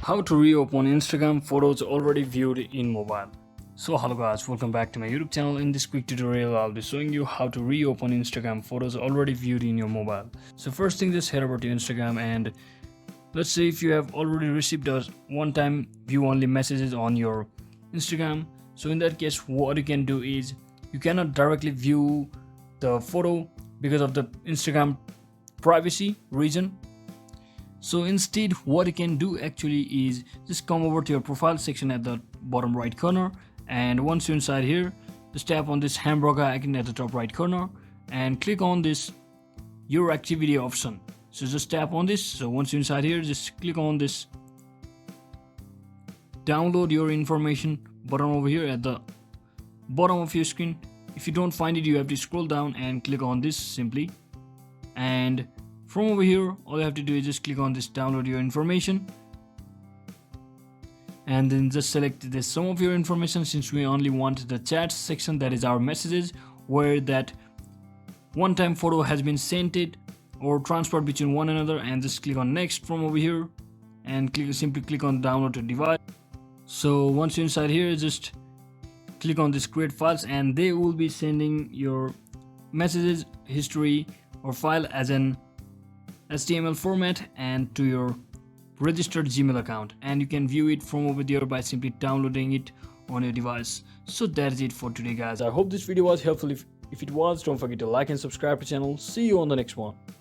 How to reopen Instagram photos already viewed in mobile. So hello guys, welcome back to my YouTube channel. In this quick tutorial I'll be showing you how to reopen Instagram photos already viewed in your mobile. So first thing, just head over to Instagram, and let's say if you have already received a one-time view only messages on your Instagram. So in that case, what you can do is you cannot directly view the photo because of the Instagram privacy reason. So instead, what you can do actually is just come over to your profile section at the bottom right corner, and once you're inside here, just tap on this hamburger icon at the top right corner and click on this your activity option. So just tap on this. So once you're inside here, just click on this download your information button over here at the bottom of your screen. If you don't find it, you have to scroll down and click on this simply, and from over here all you have to do is just click on this download your information, and then just select this some of your information, since we only want the chat section, that is our messages, where that one-time photo has been sent it or transferred between one another, and just click on next from over here and simply click on download to device. So once you're inside here, just click on this create files, and they will be sending your messages history or file as an HTML format and to your registered Gmail account, and you can view it from over there by simply downloading it on your device. So that is it for today guys. I hope this video was helpful. If it was, don't forget to like and subscribe to the channel. See you on the next one.